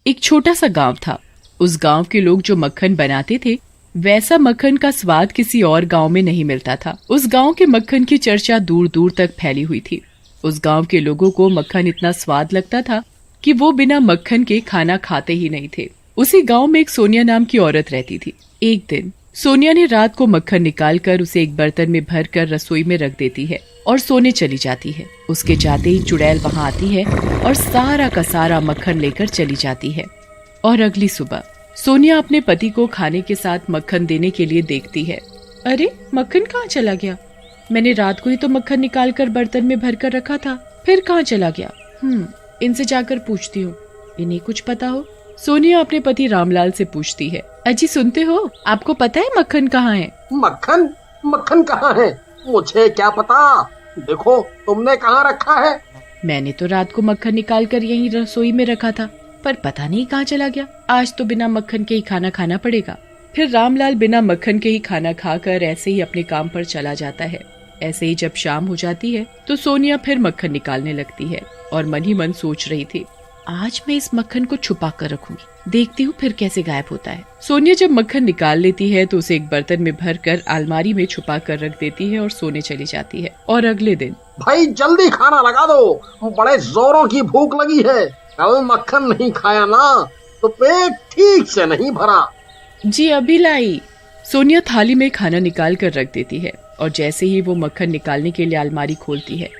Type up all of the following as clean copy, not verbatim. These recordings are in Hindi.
एक छोटा सा गांव था। उस गांव के लोग जो मक्खन बनाते थे, वैसा मक्खन का स्वाद किसी और गांव में नहीं मिलता था। उस गांव के मक्खन की चर्चा दूर दूर तक फैली हुई थी। उस गांव के लोगों को मक्खन इतना स्वाद लगता था कि वो बिना मक्खन के खाना खाते ही नहीं थे। उसी गांव में एक सोनिया नाम की औरत रहती थी। एक दिन सोनिया ने रात को मक्खन निकालकर उसे एक बर्तन में भरकर रसोई में रख देती है और सोने चली जाती है। उसके जाते ही चुड़ैल वहां आती है और सारा का सारा मक्खन लेकर चली जाती है। और अगली सुबह सोनिया अपने पति को खाने के साथ मक्खन देने के लिए देखती है। अरे, मक्खन कहाँ चला गया? मैंने रात को ही तो मक्खन निकालकर बर्तन में भरकर रखा था, फिर कहाँ चला गया? इनसे जाकर पूछती हूँ, इन्हें कुछ पता हो। सोनिया अपने पति रामलाल से पूछती है, अजी सुनते हो, आपको पता है मक्खन कहाँ है? मक्खन? मक्खन कहाँ है? मुझे क्या पता। देखो, तुमने कहाँ रखा है? मैंने तो रात को मक्खन निकाल कर यहीं रसोई में रखा था, पर पता नहीं कहाँ चला गया। आज तो बिना मक्खन के ही खाना खाना पड़ेगा। फिर रामलाल बिना मक्खन के ही खाना खाकर ऐसे ही अपने काम पर चला जाता है। ऐसे ही जब शाम हो जाती है तो सोनिया फिर मक्खन निकालने लगती है और मन ही मन सोच रही थी, आज मैं इस मक्खन को छुपा कर रखूंगी, देखती हूँ फिर कैसे गायब होता है। सोनिया जब मक्खन निकाल लेती है तो उसे एक बर्तन में भरकर अलमारी में छुपा कर रख देती है और सोने चली जाती है। और अगले दिन, भाई जल्दी खाना लगा दो, बड़े जोरों की भूख लगी है। कल मक्खन नहीं खाया ना तो पेट ठीक से नहीं भरा। जी अभी लाई। सोनिया थाली में खाना निकाल कर रख देती है और जैसे ही वो मक्खन निकालने के लिए अलमारी खोलती है,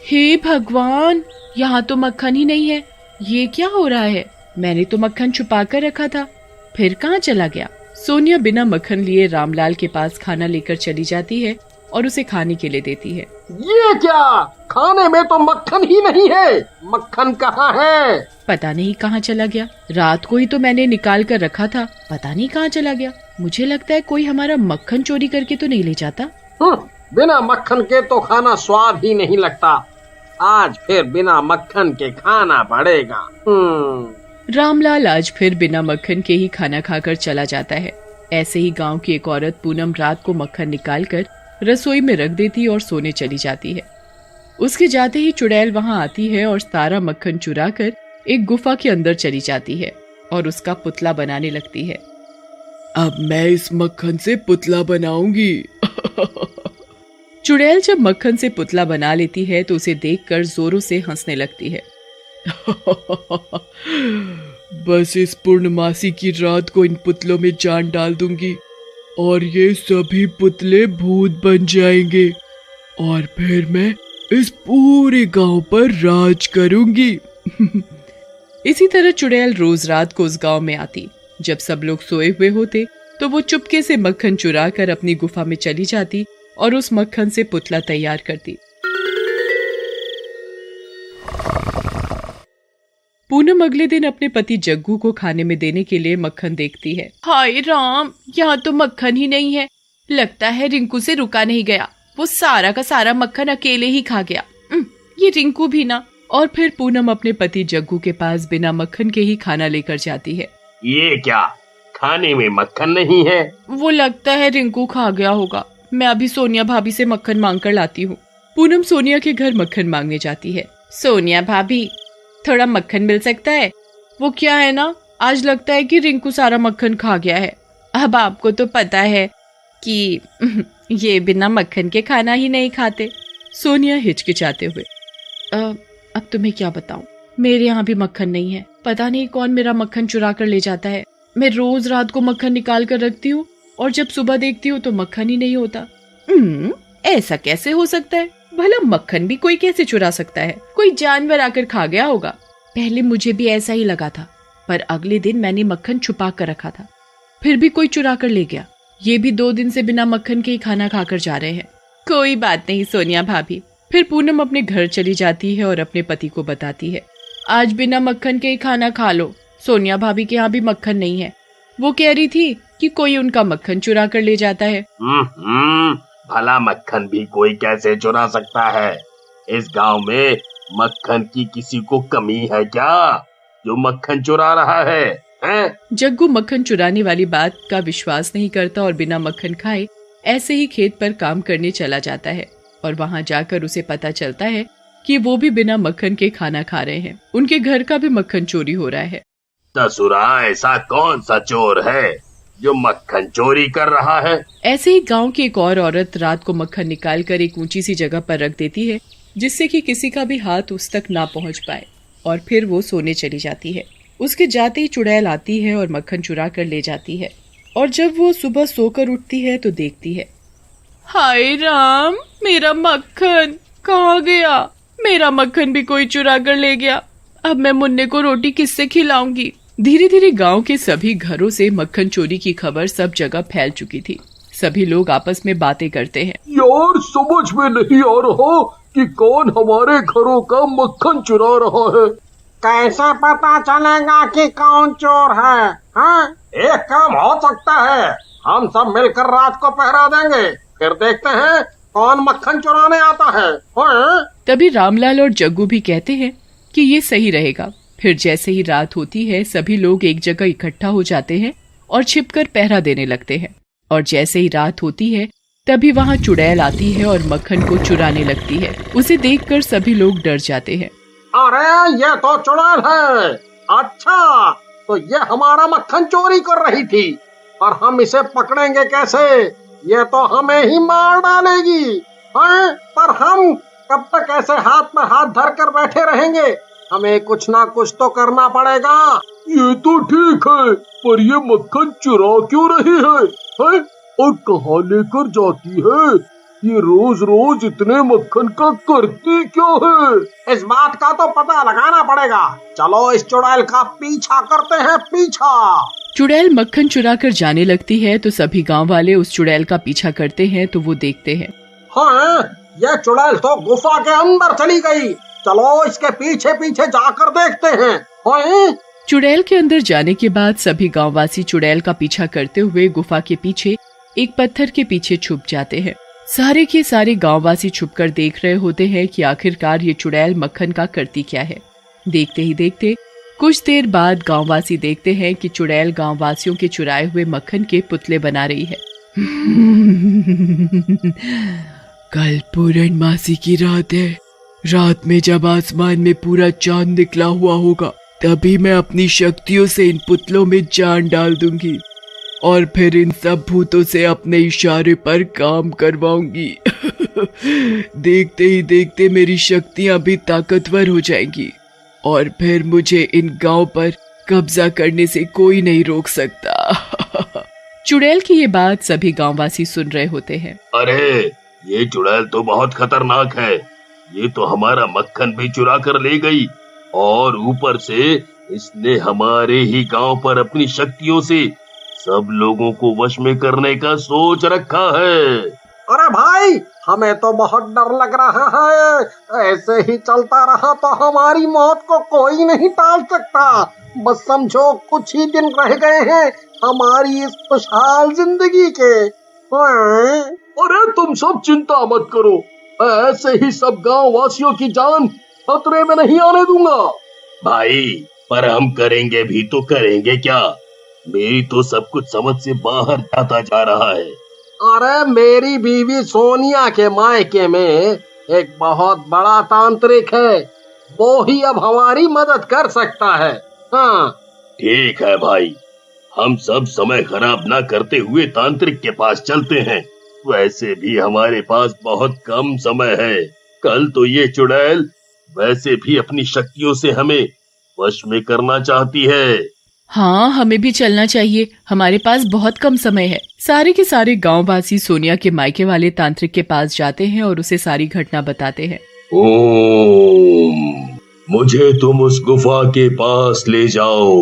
हे भगवान, यहाँ तो मक्खन ही नहीं है। ये क्या हो रहा है? मैंने तो मक्खन छुपा कर रखा था, फिर कहाँ चला गया? सोनिया बिना मक्खन लिए रामलाल के पास खाना लेकर चली जाती है और उसे खाने के लिए देती है। ये क्या? खाने में तो मक्खन ही नहीं है। मक्खन कहाँ है? पता नहीं कहाँ चला गया। रात को ही तो मैंने निकाल कर रखा था, पता नहीं कहाँ चला गया। मुझे लगता है कोई हमारा मक्खन चोरी करके तो नहीं ले जाता। बिना मक्खन के तो खाना स्वाद ही नहीं लगता। आज फिर बिना मक्खन के खाना पड़ेगा। रामलाल आज फिर बिना मक्खन के ही खाना खाकर चला जाता है। ऐसे ही गांव की एक औरत पूनम रात को मक्खन निकालकर रसोई में रख देती और सोने चली जाती है। उसके जाते ही चुड़ैल वहां आती है और सारा मक्खन चुरा कर एक गुफा के अंदर चली जाती है और उसका पुतला बनाने लगती है। अब मैं इस मक्खन से पुतला बनाऊंगी। चुड़ैल जब मक्खन से पुतला बना लेती है तो उसे देखकर जोरों से हंसने लगती है। बस इस पूर्णमासी की रात को इन पुतलों में जान डाल दूंगी और ये सभी पुतले भूत बन जाएंगे और फिर मैं इस पूरे गांव पर राज करूंगी। इसी तरह चुड़ैल रोज रात को उस गांव में आती। जब सब लोग सोए हुए होते तो वो चुपके से मक्खन चुरा कर अपनी गुफा में चली जाती और उस मक्खन से पुतला तैयार करती। पूनम अगले दिन अपने पति जग्गू को खाने में देने के लिए मक्खन देखती है। हाय राम, यहाँ तो मक्खन ही नहीं है। लगता है रिंकू से रुका नहीं गया, वो सारा का सारा मक्खन अकेले ही खा गया। ये रिंकू भी ना। और फिर पूनम अपने पति जग्गू के पास बिना मक्खन के ही खाना लेकर जाती है। ये क्या? खाने में मक्खन नहीं है? वो लगता है रिंकू खा गया होगा। मैं अभी सोनिया भाभी से मक्खन मांग कर लाती हूँ। पूनम सोनिया के घर मक्खन मांगने जाती है। सोनिया भाभी, थोड़ा मक्खन मिल सकता है? वो क्या है ना, आज लगता है कि रिंकू सारा मक्खन खा गया है। अब आपको तो पता है कि ये बिना मक्खन के खाना ही नहीं खाते। सोनिया हिचकिचाते हुए, अब तुम्हें क्या बताऊं, मेरे यहाँ भी मक्खन नहीं है। पता नहीं कौन मेरा मक्खन चुरा कर ले जाता है। मैं रोज रात को मक्खन निकाल कर रखती हूँ और जब सुबह देखती हूँ तो मक्खन ही नहीं होता। ऐसा कैसे हो सकता है? भला मक्खन भी कोई कैसे चुरा सकता है? कोई जानवर आकर खा गया होगा। पहले मुझे भी ऐसा ही लगा था, पर अगले दिन मैंने मक्खन छुपा कर रखा था, फिर भी कोई चुरा कर ले गया। ये भी 2 दिन से बिना मक्खन के ही खाना खाकर जा रहे हैं। कोई बात नहीं सोनिया भाभी। फिर पूनम अपने घर चली जाती है और अपने पति को बताती है, आज बिना मक्खन के ही खाना खा लो। सोनिया भाभी के यहाँ भी मक्खन नहीं है। वो कह रही थी कि कोई उनका मक्खन चुरा कर ले जाता है। भला मक्खन भी कोई कैसे चुरा सकता है? इस गांव में मक्खन की किसी को कमी है क्या जो मक्खन चुरा रहा है? जग्गू मक्खन चुराने वाली बात का विश्वास नहीं करता और बिना मक्खन खाए ऐसे ही खेत पर काम करने चला जाता है और वहां जाकर उसे पता चलता है कि वो भी बिना मक्खन के खाना खा रहे हैं। उनके घर का भी मक्खन चोरी हो रहा है। दसुरा ऐसा कौन सा चोर है जो मक्खन चोरी कर रहा है? ऐसे ही गांव की एक और औरत रात को मक्खन निकाल कर एक ऊंची सी जगह पर रख देती है, जिससे कि किसी का भी हाथ उस तक ना पहुंच पाए, और फिर वो सोने चली जाती है। उसके जाते ही चुड़ैल आती है और मक्खन चुरा कर ले जाती है। और जब वो सुबह सोकर उठती है तो देखती है, हाय राम, मेरा मक्खन कहाँ गया? मेरा मक्खन भी कोई चुरा कर ले गया। अब मैं मुन्ने को रोटी किससे खिलाऊंगी? धीरे धीरे गांव के सभी घरों से मक्खन चोरी की खबर सब जगह फैल चुकी थी। सभी लोग आपस में बातें करते हैं। यार, समझ में नहीं आ रहा कि कौन हमारे घरों का मक्खन चुरा रहा है। कैसे पता चलेगा कि कौन चोर है? हाँ, एक काम हो सकता है, हम सब मिलकर रात को पहरा देंगे, फिर देखते हैं कौन मक्खन चुराने आता है। हाँ? तभी रामलाल और जग्गू भी कहते हैं कि ये सही रहेगा। फिर जैसे ही रात होती है, सभी लोग एक जगह इकट्ठा हो जाते हैं और छिपकर पहरा देने लगते हैं। और जैसे ही रात होती है, तभी वहाँ चुड़ैल आती है और मक्खन को चुराने लगती है। उसे देखकर सभी लोग डर जाते हैं। अरे, ये तो चुड़ैल है। अच्छा, तो ये हमारा मक्खन चोरी कर रही थी, और हम इसे पकड़ेंगे कैसे? ये तो हमें ही मार डालेगी। हाँ? पर हम कब तक ऐसे हाथ में हाथ धर कर बैठे रहेंगे? हमें कुछ ना कुछ तो करना पड़ेगा। ये तो ठीक है, पर ये मक्खन चुरा क्यों रही है? और कहाँ लेकर जाती है? ये रोज रोज इतने मक्खन का करती क्या है? इस बात का तो पता लगाना पड़ेगा। चलो इस चुड़ैल का पीछा करते हैं, पीछा। चुड़ैल मक्खन चुरा कर जाने लगती है तो सभी गांव वाले उस चुड़ैल का पीछा करते हैं। तो वो देखते हैं, हाँ, ये चुड़ैल तो गुफा के अंदर चली गई। चलो इसके पीछे पीछे जाकर देखते हैं। हाँ? चुड़ैल के अंदर जाने के बाद सभी गांववासी चुड़ैल का पीछा करते हुए गुफा के पीछे एक पत्थर के पीछे छुप जाते हैं। सारे के सारे गांववासी छुपकर देख रहे होते हैं कि आखिरकार ये चुड़ैल मक्खन का करती क्या है। देखते ही देखते कुछ देर बाद गांववासी देखते हैं कि चुड़ैल गांववासियों के चुराए हुए मक्खन के पुतले बना रही है। कल पूर्णमासी की रात है। रात में जब आसमान में पूरा चांद निकला हुआ होगा, तभी मैं अपनी शक्तियों से इन पुतलों में जान डाल दूंगी और फिर इन सब भूतों से अपने इशारे पर काम करवाऊंगी। देखते ही देखते मेरी शक्तियां भी ताकतवर हो जाएंगी और फिर मुझे इन गांव पर कब्जा करने से कोई नहीं रोक सकता। चुड़ैल की ये बात सभी गांववासी सुन रहे होते हैं। अरे, ये चुड़ैल तो बहुत खतरनाक है। ये तो हमारा मक्खन भी चुरा कर ले गई और ऊपर से इसने हमारे ही गांव पर अपनी शक्तियों से सब लोगों को वश में करने का सोच रखा है। अरे भाई, हमें तो बहुत डर लग रहा है। ऐसे ही चलता रहा तो हमारी मौत को कोई नहीं टाल सकता। बस समझो कुछ ही दिन रह गए हैं हमारी इस खुशहाल जिंदगी के। हाँ? अरे, तुम सब चिंता मत करो, ऐसे ही सब गांव वासियों की जान खतरे में नहीं आने दूंगा। भाई, पर हम करेंगे भी तो करेंगे क्या? मेरी तो सब कुछ समझ से बाहर जाता जा रहा है। अरे, मेरी बीवी सोनिया के मायके में एक बहुत बड़ा तांत्रिक है, वो ही अब हमारी मदद कर सकता है। हाँ, ठीक है भाई, हम सब समय खराब ना करते हुए तांत्रिक के पास चलते हैं। वैसे भी हमारे पास बहुत कम समय है। कल तो ये चुड़ैल वैसे भी अपनी शक्तियों से हमें वश में करना चाहती है। हाँ, हमें भी चलना चाहिए, हमारे पास बहुत कम समय है। सारे के सारे गांववासी सोनिया के मायके वाले तांत्रिक के पास जाते हैं और उसे सारी घटना बताते हैं। ओम, मुझे तुम उस गुफा के पास ले जाओ।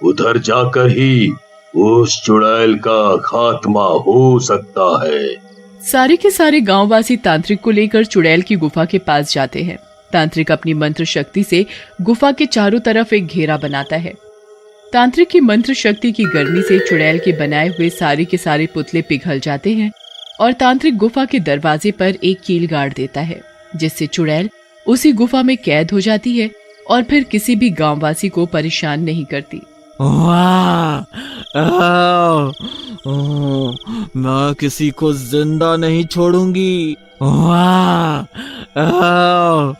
उधर जाकर ही उस चुड़ैल का खात्मा हो सकता है। सारे के सारे गांववासी तांत्रिक को लेकर चुड़ैल की गुफा के पास जाते हैं। तांत्रिक अपनी मंत्र शक्ति से गुफा के चारों तरफ एक घेरा बनाता है। तांत्रिक की मंत्र शक्ति की गर्मी से चुड़ैल के बनाए हुए सारे के सारे पुतले पिघल जाते हैं और तांत्रिक गुफा के दरवाजे पर एक कील गाड़ देता है, जिससे चुड़ैल उसी गुफा में कैद हो जाती है और फिर किसी भी गांववासी को परेशान नहीं करती। मैं किसी को जिंदा नहीं छोड़ूंगी।